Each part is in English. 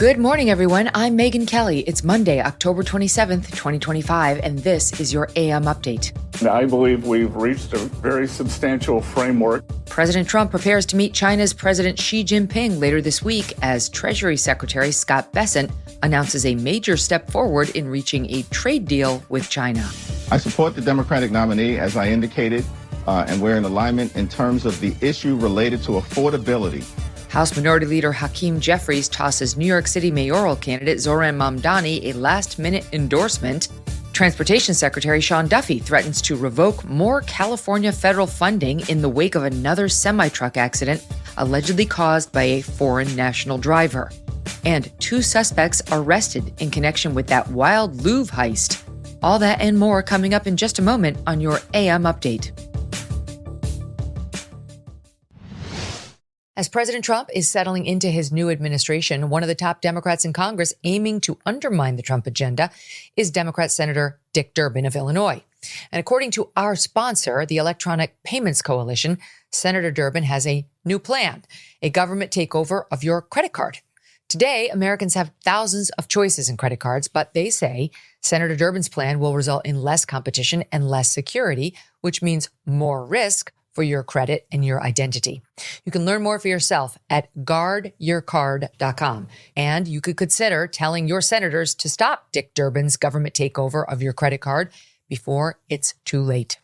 Good morning, everyone. I'm Megyn Kelly. It's Monday, October 27th, 2025, and this is your AM update. I believe we've reached a very substantial framework. President Trump prepares to meet China's President Xi Jinping later this week as Treasury Secretary Scott Bessent announces a major step forward in reaching a trade deal with China. I support the Democratic nominee, as I indicated, and we're in alignment in terms of the issue related to affordability. House Minority Leader Hakeem Jeffries tosses New York City mayoral candidate Zohran Mamdani a last-minute endorsement. Transportation Secretary Sean Duffy threatens to revoke more California federal funding in the wake of another semi-truck accident allegedly caused by a foreign national driver. And 2 suspects arrested in connection with that wild Louvre heist. All that and more coming up in just a moment on your AM update. As President Trump is settling into his new administration, one of the top Democrats in Congress aiming to undermine the Trump agenda is Democrat Senator Dick Durbin of Illinois. And according to our sponsor, the Electronic Payments Coalition, Senator Durbin has a new plan, a government takeover of your credit card. Today, Americans have thousands of choices in credit cards, but they say Senator Durbin's plan will result in less competition and less security, which means more risk for your credit and your identity. You can learn more for yourself at guardyourcard.com. And you could consider telling your senators to stop Dick Durbin's government takeover of your credit card before it's too late.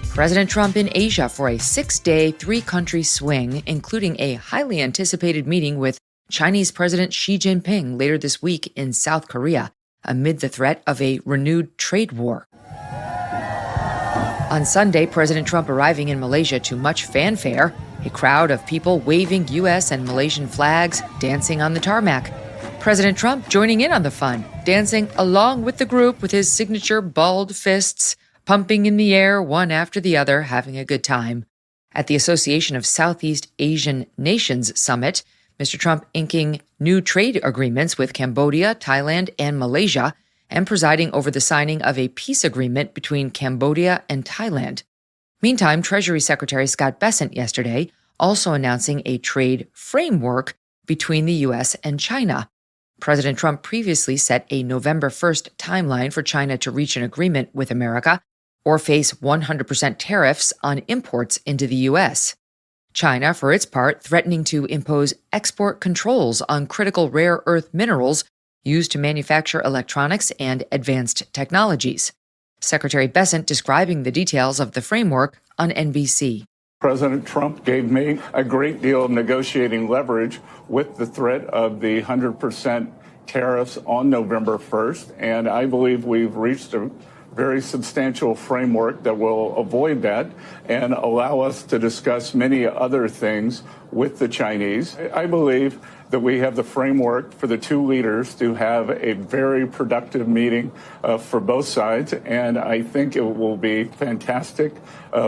President Trump in Asia for a 6-day, 3-country swing, including a highly anticipated meeting with Chinese President Xi Jinping later this week in South Korea, amid the threat of a renewed trade war. On Sunday, President Trump arriving in Malaysia to much fanfare, a crowd of people waving U.S. and Malaysian flags, dancing on the tarmac. President Trump joining in on the fun, dancing along with the group with his signature balled fists, pumping in the air one after the other, having a good time. At the Association of Southeast Asian Nations Summit, Mr. Trump inking new trade agreements with Cambodia, Thailand, and Malaysia, and presiding over the signing of a peace agreement between Cambodia and Thailand. Meantime, Treasury Secretary Scott Bessent yesterday also announcing a trade framework between the U.S. and China. President Trump previously set a November 1st timeline for China to reach an agreement with America or face 100% tariffs on imports into the U.S. China, for its part, threatening to impose export controls on critical rare earth minerals used to manufacture electronics and advanced technologies. Secretary Bessent describing the details of the framework on NBC. President Trump gave me a great deal of negotiating leverage with the threat of the 100% tariffs on November 1st, and I believe we've reached a very substantial framework that will avoid that and allow us to discuss many other things with the Chinese. I believe that we have the framework for the 2 leaders to have a very productive meeting for both sides, and I think it will be fantastic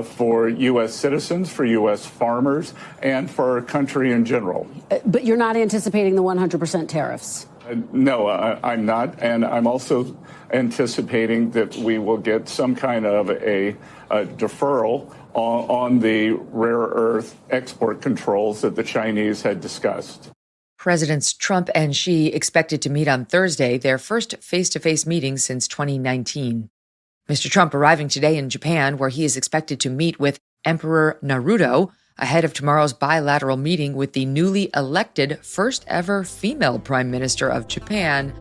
for U.S. citizens, for U.S. farmers, and for our country in general. But you're not anticipating the 100% tariffs? No, I'm not, and I'm also anticipating that we will get some kind of a deferral on the rare earth export controls that the Chinese had discussed. Presidents Trump and Xi expected to meet on Thursday, their first face-to-face meeting since 2019. Mr. Trump arriving today in Japan, where he is expected to meet with Emperor Naruto ahead of tomorrow's bilateral meeting with the newly elected first-ever female Prime Minister of Japan.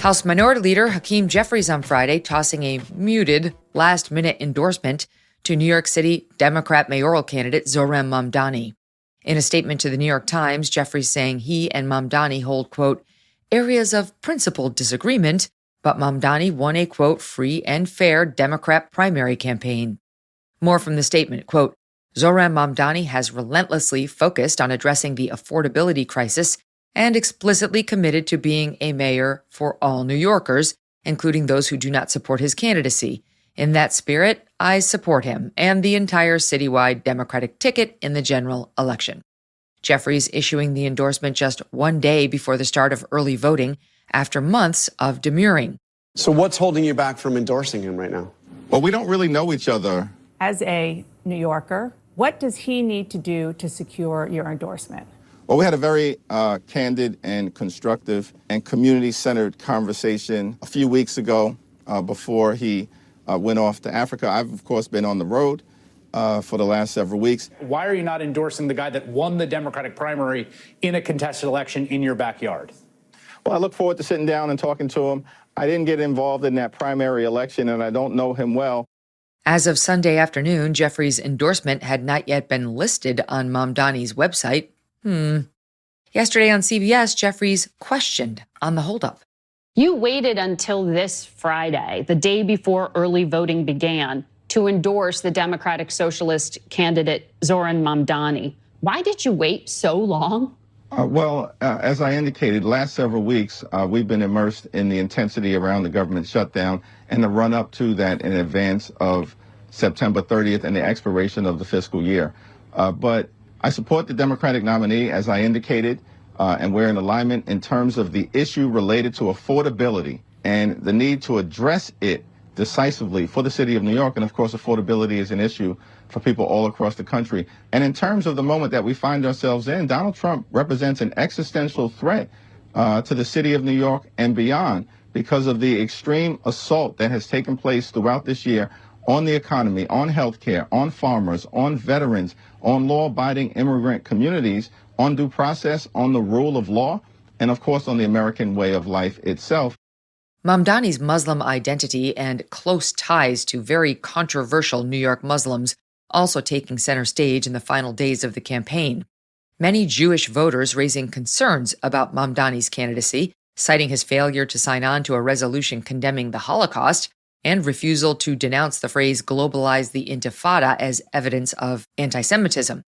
House Minority Leader Hakeem Jeffries on Friday tossing a muted last-minute endorsement to New York City Democrat mayoral candidate Zohran Mamdani. In a statement to the New York Times, Jeffries saying he and Mamdani hold, quote, areas of principled disagreement, but Mamdani won a, quote, free and fair Democrat primary campaign. More from the statement, quote, Zohran Mamdani has relentlessly focused on addressing the affordability crisis and explicitly committed to being a mayor for all New Yorkers, including those who do not support his candidacy. In that spirit, I support him and the entire citywide Democratic ticket in the general election. Jeffries issuing the endorsement just 1 day before the start of early voting after months of demurring. So what's holding you back from endorsing him right now? Well, we don't really know each other. As a New Yorker, What does he need to do to secure your endorsement? Well, we had a very candid and constructive and community-centered conversation a few weeks ago before he went off to Africa. I've, of course, been on the road for the last several weeks. Why are you not endorsing the guy that won the Democratic primary in a contested election in your backyard? Well, I look forward to sitting down and talking to him. I didn't get involved in that primary election, and I don't know him well. As of Sunday afternoon, Jeffries' endorsement had not yet been listed on Mamdani's website. Yesterday on CBS, Jeffries questioned on the holdup. You waited until this Friday, the day before early voting began, to endorse the Democratic Socialist candidate Zoran Mamdani. Why did you wait so long? As I indicated, last several weeks, we've been immersed in the intensity around the government shutdown and the run-up to that in advance of September 30th and the expiration of the fiscal year. But I support the Democratic nominee, as I indicated, and we're in alignment in terms of the issue related to affordability and the need to address it decisively for the city of New York. And of course, affordability is an issue for people all across the country. And in terms of the moment that we find ourselves in, Donald Trump represents an existential threat to the city of New York and beyond because of the extreme assault that has taken place throughout this year on the economy, on healthcare, on farmers, on veterans, on law-abiding immigrant communities, on due process, on the rule of law, and of course on the American way of life itself. Mamdani's Muslim identity and close ties to very controversial New York Muslims also taking center stage in the final days of the campaign. Many Jewish voters raising concerns about Mamdani's candidacy, citing his failure to sign on to a resolution condemning the Holocaust and refusal to denounce the phrase globalize the intifada as evidence of anti-Semitism.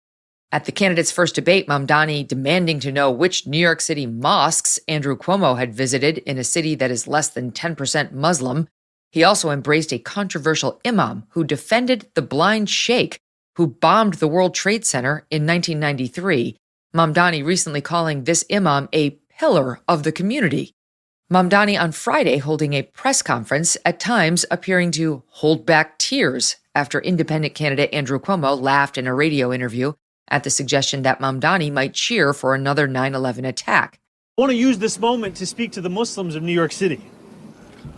At the candidates' first debate, Mamdani demanding to know which New York City mosques Andrew Cuomo had visited in a city that is less than 10% Muslim. He also embraced a controversial imam who defended the blind sheikh who bombed the World Trade Center in 1993, Mamdani recently calling this imam a pillar of the community. Mamdani on Friday holding a press conference, at times appearing to hold back tears after independent candidate Andrew Cuomo laughed in a radio interview at the suggestion that Mamdani might cheer for another 9/11 attack. I want to use this moment to speak to the Muslims of New York City.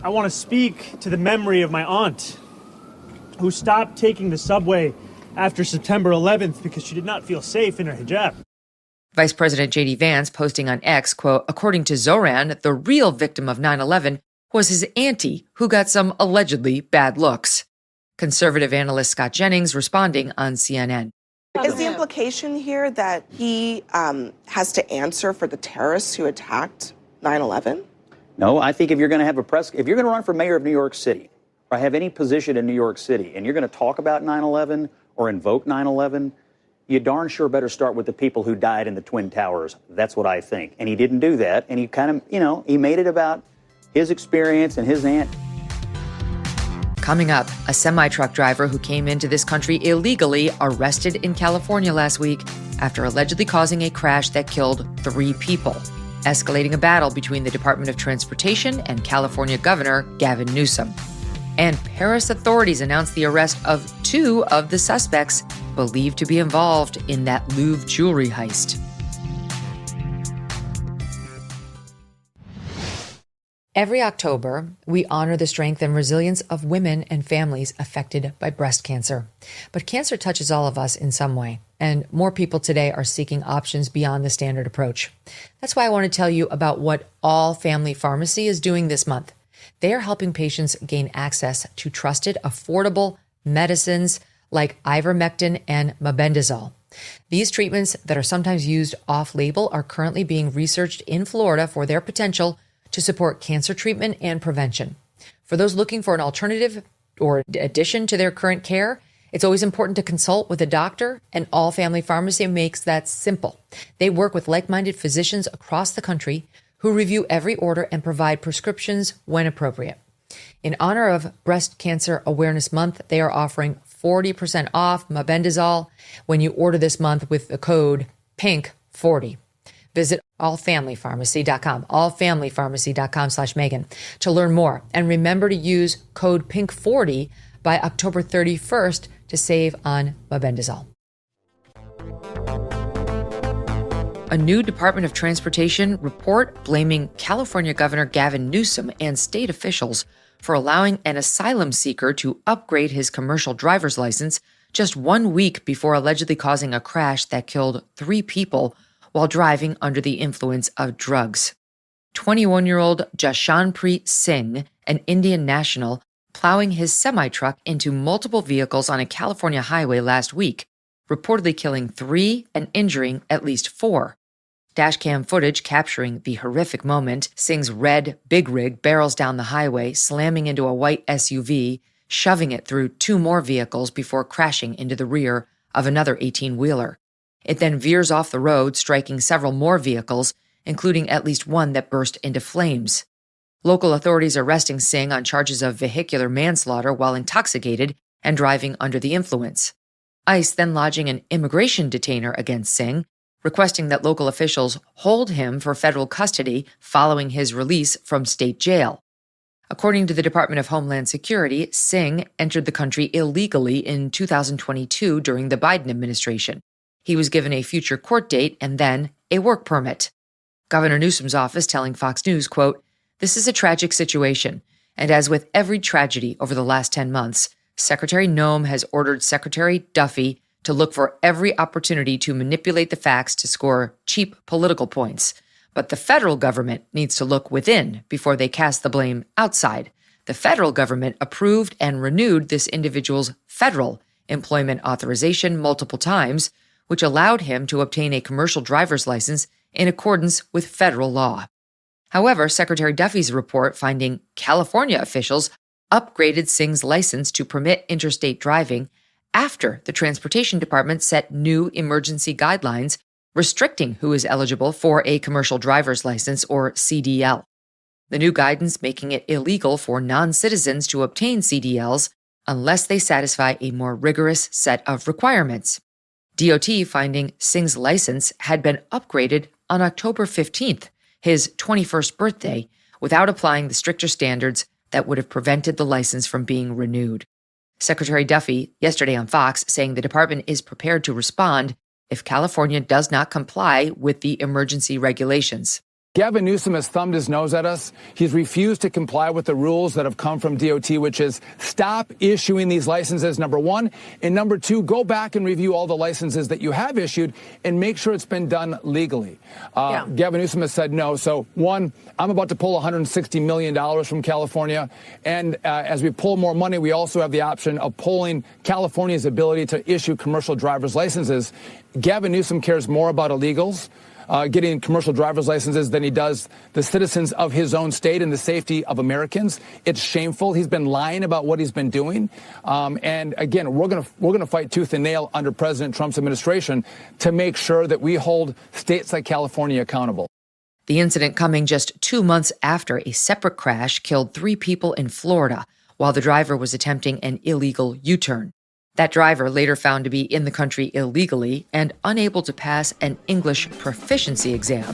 I want to speak to the memory of my aunt, who stopped taking the subway after September 11th because she did not feel safe in her hijab. Vice President J.D. Vance posting on X, quote, according to Zoran, the real victim of 9/11 was his auntie, who got some allegedly bad looks. Conservative analyst Scott Jennings responding on CNN. Is the implication here that he has to answer for the terrorists who attacked 9/11? No, I think if you're going to have if you're going to run for mayor of New York City, or have any position in New York City, and you're going to talk about 9/11 or invoke 9/11, you darn sure better start with the people who died in the Twin Towers. That's what I think. And he didn't do that. And he kind of, he made it about his experience and his aunt. Coming up, a semi-truck driver who came into this country illegally arrested in California last week after allegedly causing a crash that killed 3 people, escalating a battle between the Department of Transportation and California Governor Gavin Newsom. And Paris authorities announced the arrest of 2 of the suspects believed to be involved in that Louvre jewelry heist. Every October, we honor the strength and resilience of women and families affected by breast cancer. But cancer touches all of us in some way, and more people today are seeking options beyond the standard approach. That's why I want to tell you about what All Family Pharmacy is doing this month. They are helping patients gain access to trusted, affordable medicines like ivermectin and mebendazole. These treatments that are sometimes used off-label are currently being researched in Florida for their potential to support cancer treatment and prevention. For those looking for an alternative or addition to their current care, it's always important to consult with a doctor, and All Family Pharmacy makes that simple. They work with like-minded physicians across the country who review every order and provide prescriptions when appropriate. In honor of Breast Cancer Awareness Month, they are offering 40% off mebendazole when you order this month with the code PINK40. Visit allfamilypharmacy.com, allfamilypharmacy.com/Megyn to learn more. And remember to use code PINK40 by October 31st to save on mebendazole. A new Department of Transportation report blaming California Governor Gavin Newsom and state officials for allowing an asylum seeker to upgrade his commercial driver's license just 1 week before allegedly causing a crash that killed 3 people while driving under the influence of drugs. 21-year-old Jashanpreet Singh, an Indian national, plowing his semi-truck into multiple vehicles on a California highway last week, reportedly killing 3 and injuring at least 4. Dashcam footage capturing the horrific moment. Singh's red big rig barrels down the highway, slamming into a white SUV, shoving it through 2 more vehicles before crashing into the rear of another 18-wheeler. It then veers off the road, striking several more vehicles, including at least one that burst into flames. Local authorities arresting Singh on charges of vehicular manslaughter while intoxicated and driving under the influence. ICE then lodging an immigration detainer against Singh, requesting that local officials hold him for federal custody following his release from state jail. According to the Department of Homeland Security, Singh entered the country illegally in 2022 during the Biden administration. He was given a future court date and then a work permit. Governor Newsom's office telling Fox News, quote, "This is a tragic situation, and as with every tragedy over the last 10 months, Secretary Noem has ordered Secretary Duffy to look for every opportunity to manipulate the facts to score cheap political points. But the federal government needs to look within before they cast the blame outside. The federal government approved and renewed this individual's federal employment authorization multiple times, which allowed him to obtain a commercial driver's license in accordance with federal law." However, Secretary Duffy's report finding California officials upgraded Singh's license to permit interstate driving after the Transportation Department set new emergency guidelines restricting who is eligible for a commercial driver's license, or CDL. The new guidance making it illegal for non-citizens to obtain CDLs unless they satisfy a more rigorous set of requirements. DOT finding Singh's license had been upgraded on October 15th, his 21st birthday, without applying the stricter standards that would have prevented the license from being renewed. Secretary Duffy yesterday on Fox saying the department is prepared to respond if California does not comply with the emergency regulations. Gavin Newsom has thumbed his nose at us. He's refused to comply with the rules that have come from DOT, which is stop issuing these licenses, number one. And number two, go back and review all the licenses that you have issued and make sure it's been done legally. Gavin Newsom has said no. So, one, I'm about to pull $160 million from California. And as we pull more money, we also have the option of pulling California's ability to issue commercial driver's licenses. Gavin Newsom cares more about illegals getting commercial driver's licenses than he does the citizens of his own state and the safety of Americans. It's shameful. He's been lying about what he's been doing. And again, we're going to fight tooth and nail under President Trump's administration to make sure that we hold states like California accountable. The incident coming just 2 months after a separate crash killed 3 people in Florida while the driver was attempting an illegal U-turn. That driver later found to be in the country illegally and unable to pass an English proficiency exam.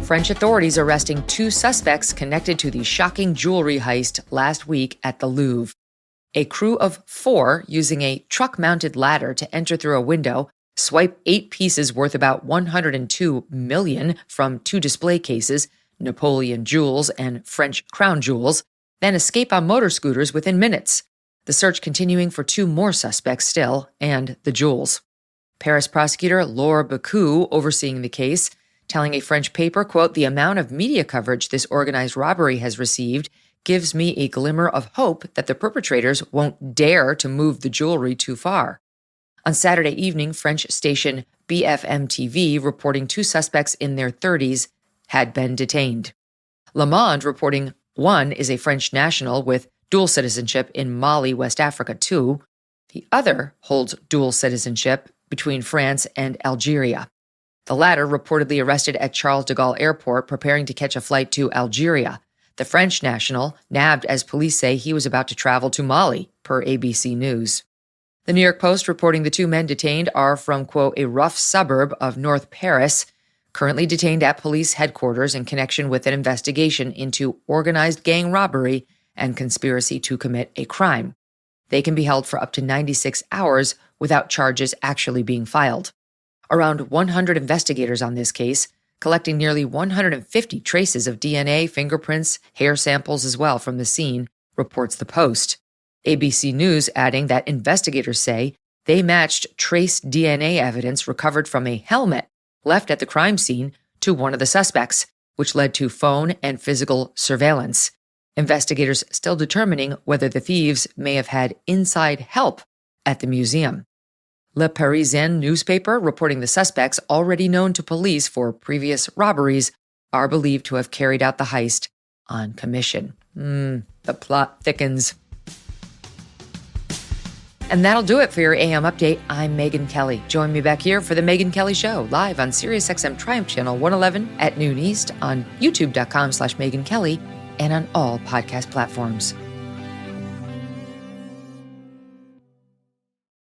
French authorities arresting 2 suspects connected to the shocking jewelry heist last week at the Louvre. A crew of 4 using a truck-mounted ladder to enter through a window, swipe 8 pieces worth about $102 million from 2 display cases, Napoleon jewels and French crown jewels, then escape on motor scooters within minutes. The search continuing for 2 more suspects still, and the jewels. Paris prosecutor Laure Bacou overseeing the case, telling a French paper, quote, "The amount of media coverage this organized robbery has received gives me a glimmer of hope that the perpetrators won't dare to move the jewelry too far." On Saturday evening, French station BFM TV reporting 2 suspects in their 30s had been detained. Le Monde reporting one is a French national with dual citizenship in Mali, West Africa, too. The other holds dual citizenship between France and Algeria. The latter reportedly arrested at Charles de Gaulle Airport preparing to catch a flight to Algeria. The French national nabbed as police say he was about to travel to Mali, per ABC News. The New York Post reporting the 2 men detained are from, quote, a rough suburb of North Paris, currently detained at police headquarters in connection with an investigation into organized gang robbery and conspiracy to commit a crime. They can be held for up to 96 hours without charges actually being filed. Around 100 investigators on this case, collecting nearly 150 traces of DNA, fingerprints, hair samples as well from the scene, reports the Post. ABC News adding that investigators say they matched trace DNA evidence recovered from a helmet left at the crime scene to one of the suspects, which led to phone and physical surveillance. Investigators still determining whether the thieves may have had inside help at the museum. Le Parisien newspaper reporting the suspects, already known to police for previous robberies, are believed to have carried out the heist on commission. The plot thickens. And that'll do it for your AM update. I'm Megyn Kelly. Join me back here for the Megyn Kelly Show, live on SiriusXM Triumph Channel 111 at noon East, on youtube.com/Megyn Kelly, and on all podcast platforms.